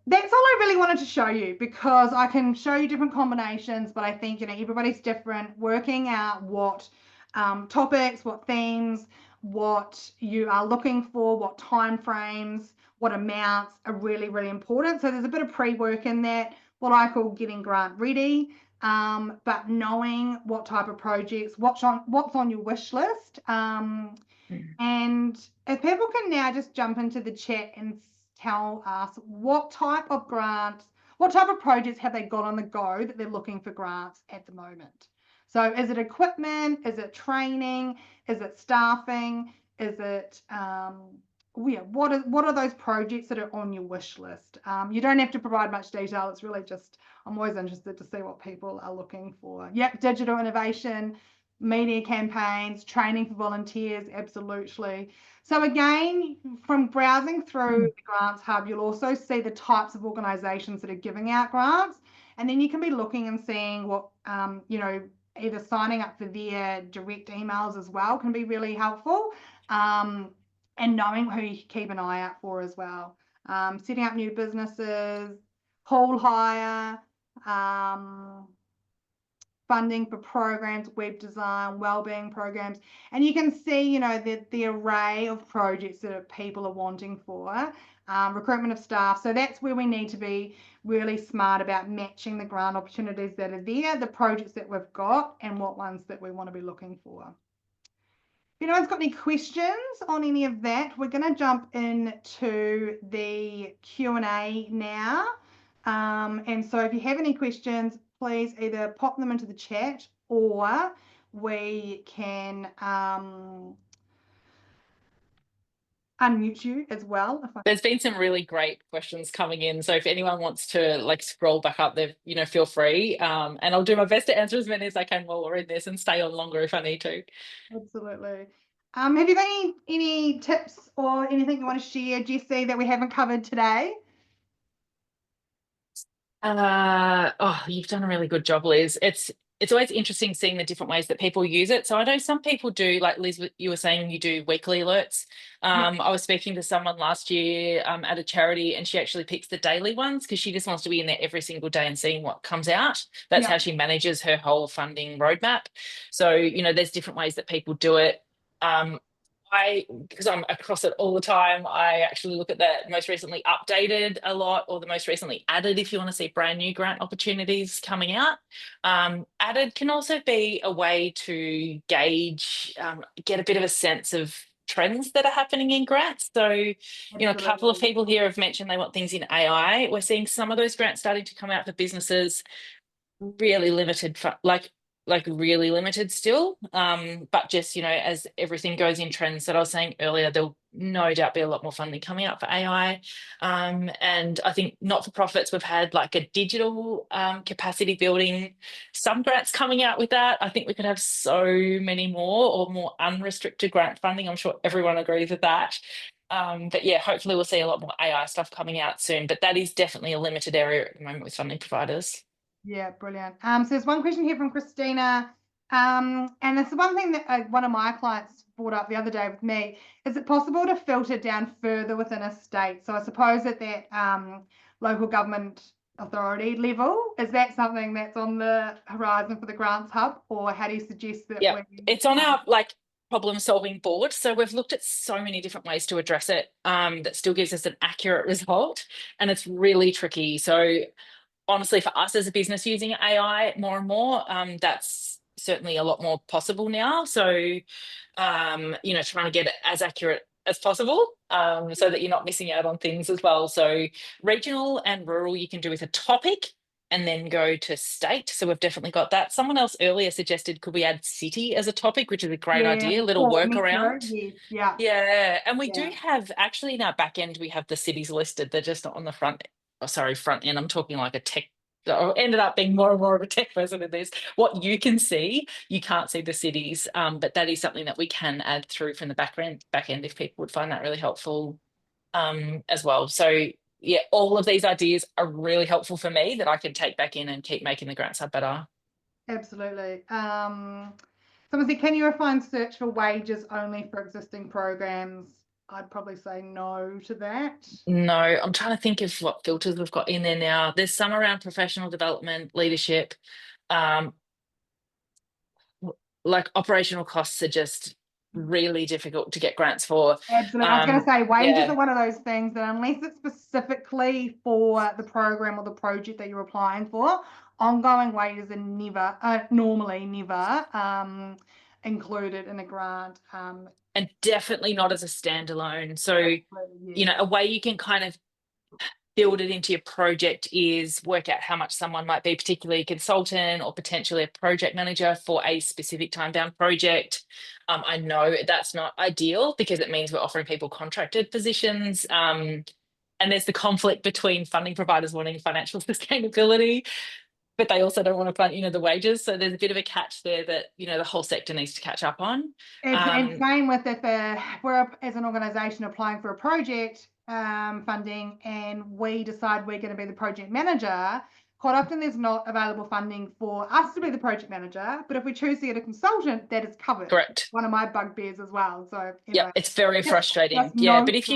[SPEAKER 1] that's all I really wanted to show you, because I can show you different combinations, but I think, everybody's different. Working out what topics, what themes, what you are looking for, what time frames, what amounts are really, really important. So there's a bit of pre-work in that, what I call getting grant ready, but knowing what type of projects, what's on your wish list. And if people can now just jump into the chat and tell us what type of grants, what type of projects have they got on the go that they're looking for grants at the moment. So is it equipment? Is it training? Is it staffing? Is it, what are those projects that are on your wish list? You don't have to provide much detail. It's really just, I'm always interested to see what people are looking for. Yep, digital innovation, media campaigns, training for volunteers, absolutely. So again, from browsing through the Grants Hub, you'll also see the types of organisations that are giving out grants, and then you can be looking and seeing what, either signing up for their direct emails as well can be really helpful, and knowing who you keep an eye out for as well. Setting up new businesses, pool hire, funding for programs, web design, wellbeing programs, and you can see, the array of projects that people are wanting for, recruitment of staff. So that's where we need to be really smart about matching the grant opportunities that are there, the projects that we've got, and what ones that we want to be looking for. If anyone's got any questions on any of that, we're going to jump into the Q&A now. And so if you have any questions, please either pop them into the chat, or we can unmute you as well.
[SPEAKER 2] There's been some really great questions coming in, so if anyone wants to scroll back up there, feel free, and I'll do my best to answer as many as I can while we're in this, and stay on longer if I need to.
[SPEAKER 1] Absolutely. Have you got any tips or anything you want to share, Jessie, that we haven't covered today?
[SPEAKER 2] You've done a really good job, Liz. It's always interesting seeing the different ways that people use it. So I know some people do, like Liz, you were saying you do weekly alerts. I was speaking to someone last year at a charity, and she actually picks the daily ones because she just wants to be in there every single day and seeing what comes out. That's how she manages her whole funding roadmap. So, there's different ways that people do it. Because I'm across it all the time, I actually look at the most recently updated a lot, or the most recently added, if you want to see brand new grant opportunities coming out. Added can also be a way to gauge, get a bit of a sense of trends that are happening in grants. So, a couple of people here have mentioned they want things in AI. We're seeing some of those grants starting to come out for businesses, really limited, really limited still, but just as everything goes in trends that I was saying earlier, there'll no doubt be a lot more funding coming out for AI, and I think not-for-profits, we've had a digital capacity building, some grants coming out with that. I think we could have so many more, or more unrestricted grant funding. I'm sure everyone agrees with that. But yeah, hopefully we'll see a lot more AI stuff coming out soon, but that is definitely a limited area at the moment with funding providers.
[SPEAKER 1] Yeah, brilliant. So there's one question here from Christina, and it's the one thing that one of my clients brought up the other day with me. Is it possible to filter down further within a state? So I suppose that local government authority level? Is that something that's on the horizon for the Grants Hub, or how do you suggest that
[SPEAKER 2] Yeah,
[SPEAKER 1] we?
[SPEAKER 2] it's on our problem solving board. So we've looked at so many different ways to address it that still gives us an accurate result. And it's really tricky. So honestly, for us as a business using AI more and more, that's certainly a lot more possible now. So, trying to get it as accurate as possible so that you're not missing out on things as well. So regional and rural, you can do with a topic and then go to state. So we've definitely got that. Someone else earlier suggested, could we add city as a topic, which is a great idea, little
[SPEAKER 1] Or metro,
[SPEAKER 2] workaround.
[SPEAKER 1] yes, yeah.
[SPEAKER 2] Yeah, and we do
[SPEAKER 1] Yeah.
[SPEAKER 2] have actually in our back end, we have the cities listed. They're just not on the front. Oh, sorry, front end. I'm talking like a tech. I ended up being more and more of a tech person in this. What you can see, you can't see the cities, but that is something that we can add through from the back end if people would find that really helpful as well. So yeah, all of these ideas are really helpful for me that I can take back in and keep making the Grants Hub better.
[SPEAKER 1] Absolutely. Someone said, can you refine search for wages only for existing programs? I'd probably say no to that.
[SPEAKER 2] No, I'm trying to think of what filters we've got in there now. There's some around professional development, leadership, um, like operational costs are just really difficult to get grants for.
[SPEAKER 1] Absolutely. I was going to say wages
[SPEAKER 2] Yeah,
[SPEAKER 1] are one of those things that unless it's specifically for the program or the project that you're applying for, ongoing wages are never, normally never included in a grant.
[SPEAKER 2] and definitely not as a standalone. So,
[SPEAKER 1] Yes.
[SPEAKER 2] a way you can kind of build it into your project is work out how much someone might be, particularly a consultant or potentially a project manager for a specific time-bound project. I know that's not ideal because it means we're offering people contracted positions. And there's the conflict between funding providers wanting financial sustainability, but they also don't want to fund, the wages. So there's a bit of a catch there that, the whole sector needs to catch up on.
[SPEAKER 1] And same with if we're as an organisation applying for a project funding and we decide we're going to be the project manager, quite often there's not available funding for us to be the project manager, but if we choose to get a consultant, that is covered.
[SPEAKER 2] Correct.
[SPEAKER 1] One of my bugbears as well. So anyway,
[SPEAKER 2] yeah, it's very frustrating.
[SPEAKER 1] just
[SPEAKER 2] Yeah,
[SPEAKER 1] note
[SPEAKER 2] but if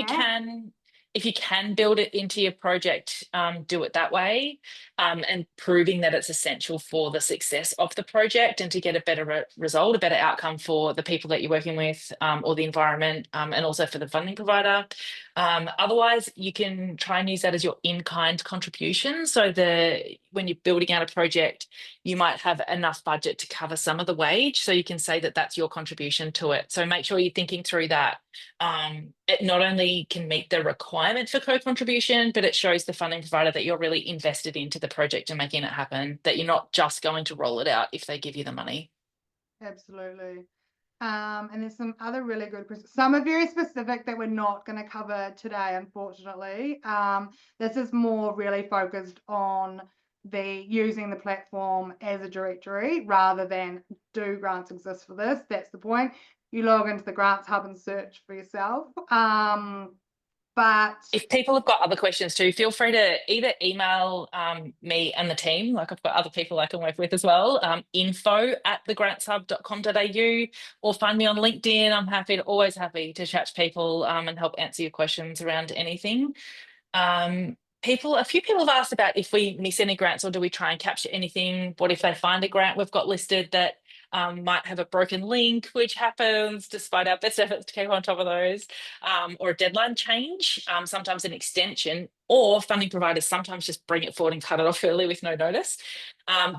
[SPEAKER 2] you can build it into your project, do it that way, and proving that it's essential for the success of the project and to get a better result, a better outcome for the people that you're working with, or the environment, and also for the funding provider. Otherwise, you can try and use that as your in-kind contribution. So when you're building out a project, you might have enough budget to cover some of the wage. So you can say that that's your contribution to it. So make sure you're thinking through that. It not only can meet the requirement for co-contribution, but it shows the funding provider that you're really invested into the project and making it happen, that you're not just going to roll it out if they give you the money.
[SPEAKER 1] Absolutely. And there's some other really good questions. Some are very specific that we're not going to cover today, unfortunately. This is more really focused on using the platform as a directory rather than do grants exist for this. That's the point. You log into the Grants Hub and search for yourself. But
[SPEAKER 2] if people have got other questions too, feel free to either email me and the team, like I've got other people I can work with as well, info@thegranthub.com.au, or find me on LinkedIn. I'm always happy to chat to people and help answer your questions around anything. A few people have asked about if we miss any grants or do we try and capture anything. What if they find a grant we've got listed that might have a broken link, which happens despite our best efforts to keep on top of those, or a deadline change, sometimes an extension, or funding providers sometimes just bring it forward and cut it off early with no notice.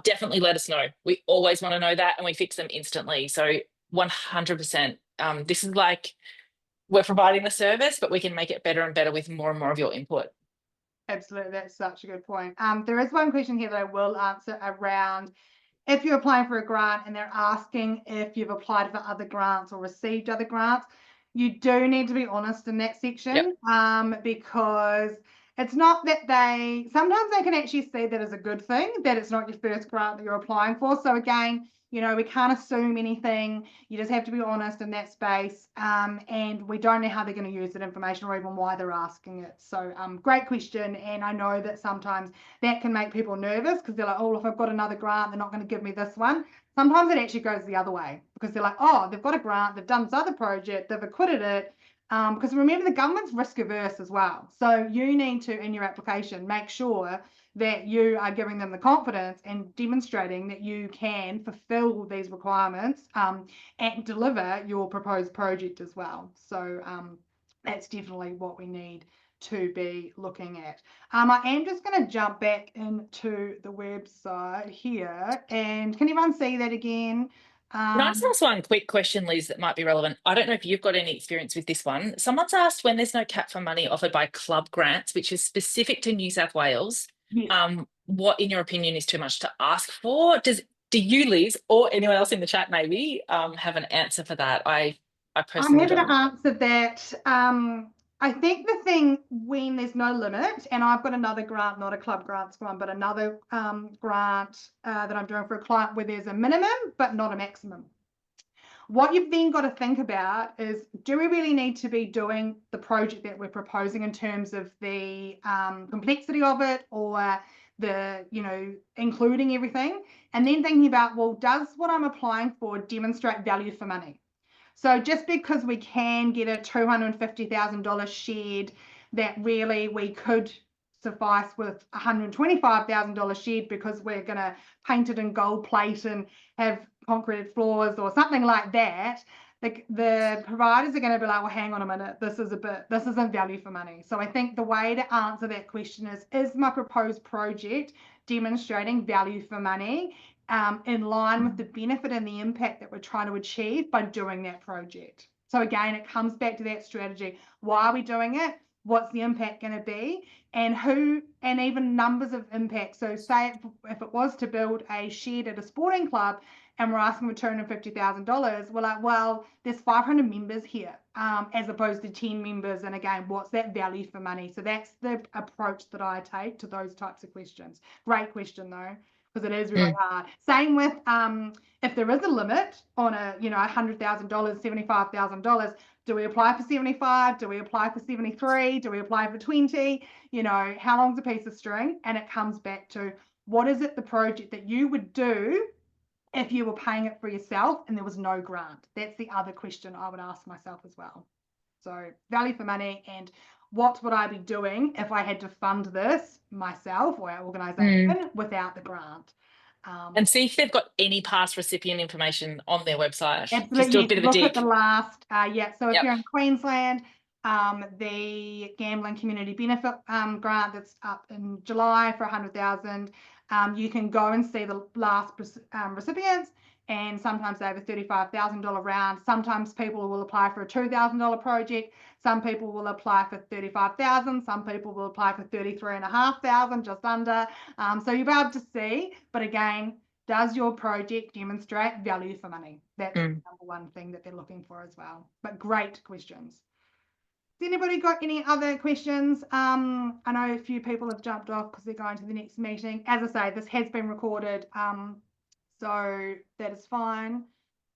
[SPEAKER 2] Definitely let us know. We always want to know that, and we fix them instantly. So 100%. This is like we're providing the service, but we can make it better and better with more and more of your input.
[SPEAKER 1] Absolutely, that's such a good point. There is one question here that I will answer around if you're applying for a grant and they're asking if you've applied for other grants or received other grants. You do need to be honest in that section.
[SPEAKER 2] Yep.
[SPEAKER 1] Because it's not that sometimes they can actually see that as a good thing, that it's not your first grant that you're applying for. So again, we can't assume anything. You just have to be honest in that space. And we don't know how they're going to use that information or even why they're asking it. So great question. And I know that sometimes that can make people nervous because they're like, oh, if I've got another grant, they're not going to give me this one. Sometimes it actually goes the other way because they're like, oh, they've got a grant, they've done this other project, they've acquitted it. Because remember, the government's risk averse as well. So you need to, in your application, make sure that you are giving them the confidence and demonstrating that you can fulfill these requirements and deliver your proposed project as well. So that's definitely what we need to be looking at. I am just going to jump back into the website here, and can everyone see that again?
[SPEAKER 2] Can I just ask one quick question, Liz, that might be relevant? I don't know if you've got any experience with this one. Someone's asked, when there's no cap for money offered by club grants, which is specific to New South Wales,
[SPEAKER 1] Yes.
[SPEAKER 2] what, in your opinion, is too much to ask for? Do you, Liz, or anyone else in the chat maybe, have an answer for that? I
[SPEAKER 1] I'm
[SPEAKER 2] personally
[SPEAKER 1] happy to
[SPEAKER 2] don't.
[SPEAKER 1] answer that. I think the thing when there's no limit, and I've got another grant, not a club grants one, but another grant that I'm doing for a client where there's a minimum but not a maximum. What you've then got to think about is, do we really need to be doing the project that we're proposing in terms of the complexity of it, or the, including everything? And then thinking about, well, does what I'm applying for demonstrate value for money? So just because we can get a $250,000 shed that really we could suffice with $125,000 shed because we're going to paint it in gold plate and have concreted floors or something like that, the providers are going to be like, well, hang on a minute, this isn't value for money. So I think the way to answer that question is my proposed project demonstrating value for money in line with the benefit and the impact that we're trying to achieve by doing that project? So again, it comes back to that strategy. Why are we doing it? What's the impact going to be? And who, and even numbers of impact. So say if it was to build a shed at a sporting club and we're asking for $250,000, we're like, well, there's 500 members here as opposed to 10 members. And again, what's that value for money? So that's the approach that I take to those types of questions. Great question though, because it is really hard. Same with if there is a limit on a $100,000, $75,000, do we apply for 75? Do we apply for 73? Do we apply for 20? How long's a piece of string? And it comes back to, what is it, the project that you would do if you were paying it for yourself and there was no grant? That's the other question I would ask myself as well. So value for money, and what would I be doing if I had to fund this myself or our organisation without the grant?
[SPEAKER 2] And see if they've got any past recipient information on their website.
[SPEAKER 1] Absolutely.
[SPEAKER 2] Just do a bit of a
[SPEAKER 1] Look
[SPEAKER 2] dig.
[SPEAKER 1] at the last, so if you're in Queensland, the Gambling Community Benefit grant that's up in July for 100,000, you can go and see the last recipients, and sometimes they have a $35,000 round. Sometimes people will apply for a $2,000 project. Some people will apply for 35,000. Some people will apply for 33,500, just under. So you'll be able to see, but again, does your project demonstrate value for money? That's the number one thing that they're looking for as well. But great questions. Has anybody got any other questions? I know a few people have jumped off because they're going to the next meeting. As I say, this has been recorded, so that is fine.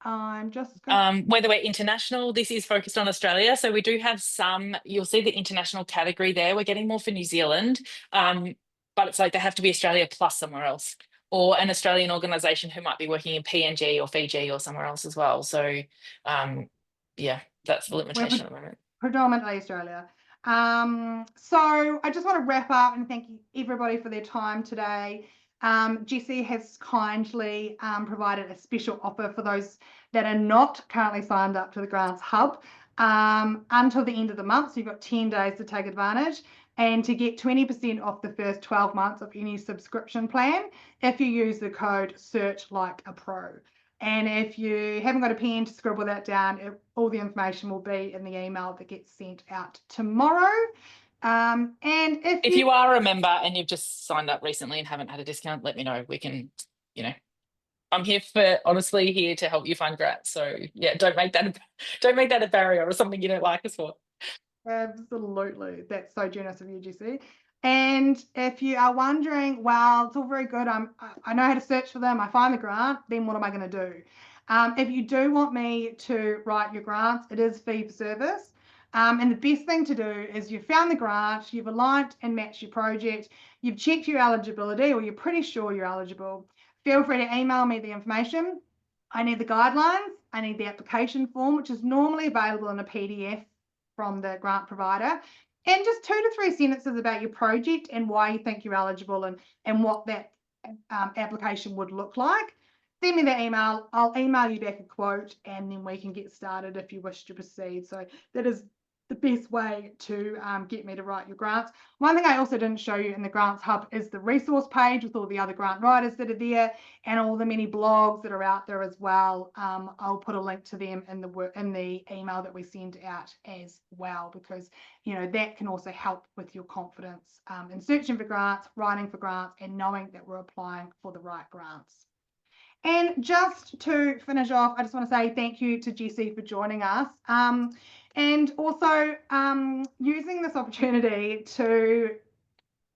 [SPEAKER 1] I'm just
[SPEAKER 2] whether we're international, this is focused on Australia. So we do have some, you'll see the international category there. We're getting more for New Zealand, but it's like they have to be Australia plus somewhere else, or an Australian organisation who might be working in PNG or Fiji or somewhere else as well. So yeah, that's the limitation at the moment.
[SPEAKER 1] Predominantly Australia. So I just want to wrap up and thank everybody for their time today. Jessie has kindly provided a special offer for those that are not currently signed up to the Grants Hub until the end of the month. So you've got 10 days to take advantage, and to get 20% off the first 12 months of any subscription plan if you use the code SearchLikeAPro. And if you haven't got a pen to scribble that down, all the information will be in the email that gets sent out tomorrow. And if
[SPEAKER 2] you are a member and you've just signed up recently and haven't had a discount, let me know. We can, I'm here to help you find grants. So yeah, don't make that a barrier or something you don't like us for.
[SPEAKER 1] Absolutely. That's so generous of you, Jessie. And if you are wondering, well, it's all very good, I know how to search for them, I find the grant, then what am I going to do? If you do want me to write your grants, it is fee for service. And the best thing to do is you've found the grant, you've aligned and matched your project, you've checked your eligibility, or you're pretty sure you're eligible. Feel free to email me the information. I need the guidelines, I need the application form, which is normally available in a PDF from the grant provider. and just 2 to 3 sentences about your project and why you think you're eligible and what that application would look like. Send me that email. I'll email you back a quote, and then we can get started if you wish to proceed. So that is the best way to get me to write your grants. One thing I also didn't show you in the Grants Hub is the resource page with all the other grant writers that are there and all the many blogs that are out there as well. I'll put a link to them in the email that we send out as well, because that can also help with your confidence in searching for grants, writing for grants, and knowing that we're applying for the right grants. And just to finish off, I just want to say thank you to Jessie for joining us. And also using this opportunity to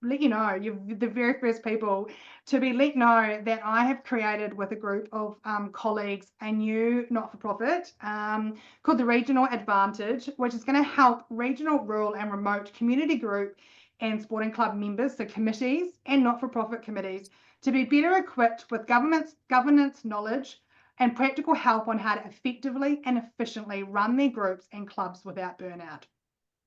[SPEAKER 1] let you know, you're the very first people to be let know that I have created with a group of colleagues a new not-for-profit called the Regional Advantage, which is going to help regional, rural and remote community group and sporting club members, so committees and not-for-profit committees, to be better equipped with governance knowledge and practical help on how to effectively and efficiently run their groups and clubs without burnout.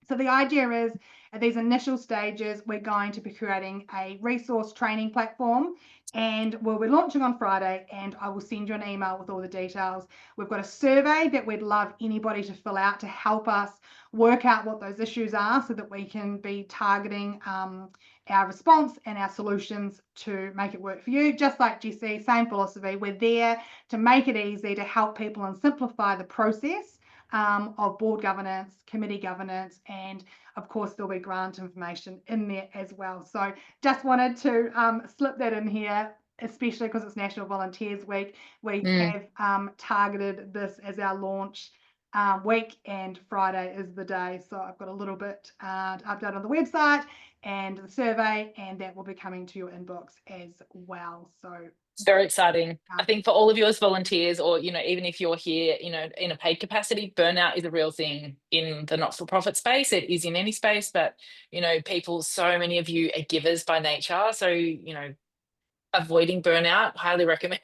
[SPEAKER 1] So the idea is, at these initial stages, we're going to be creating a resource training platform, and we'll be launching on Friday, and I will send you an email with all the details. We've got a survey that we'd love anybody to fill out to help us work out what those issues are so that we can be targeting our response and our solutions to make it work for you. Just like Jessie, same philosophy. We're there to make it easy, to help people and simplify the process of board governance, committee governance, and of course there'll be grant information in there as well. So just wanted to slip that in here, especially because it's National Volunteers Week. We have targeted this as our launch week, and Friday is the day. So I've got a little bit to update on the website and the survey, and that will be coming to your inbox as well. So
[SPEAKER 2] it's very exciting. I think for all of you as volunteers, or even if you're here in a paid capacity, burnout is a real thing in the not-for-profit space. It is in any space, but so many of you are givers by nature, so avoiding burnout, highly recommend.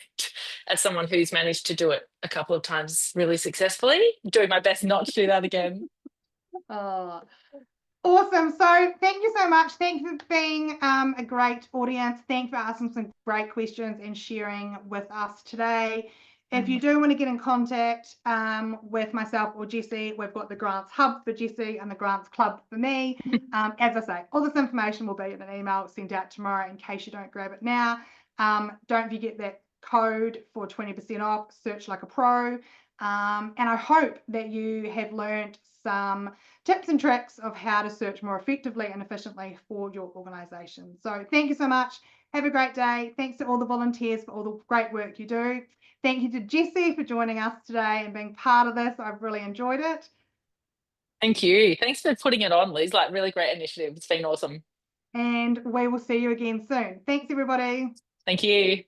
[SPEAKER 2] As someone who's managed to do it a couple of times really successfully, doing my best not to do that again.
[SPEAKER 1] Oh, awesome. So thank you so much. Thank you for being a great audience. Thank you for asking some great questions and sharing with us today. If you do want to get in contact with myself or Jessie, we've got the Grants Hub for Jessie and the Grants Club for me. As I say, all this information will be in an email sent out tomorrow in case you don't grab it now. Don't forget that code for 20% off, Search Like a Pro. And I hope that you have learned some tips and tricks of how to search more effectively and efficiently for your organisation. So thank you so much. Have a great day. Thanks to all the volunteers for all the great work you do. Thank you to Jessie for joining us today and being part of this. I've really enjoyed it.
[SPEAKER 2] Thank you. Thanks for putting it on, Liz. Really great initiative. It's been awesome.
[SPEAKER 1] And we will see you again soon. Thanks, everybody.
[SPEAKER 2] Thank you.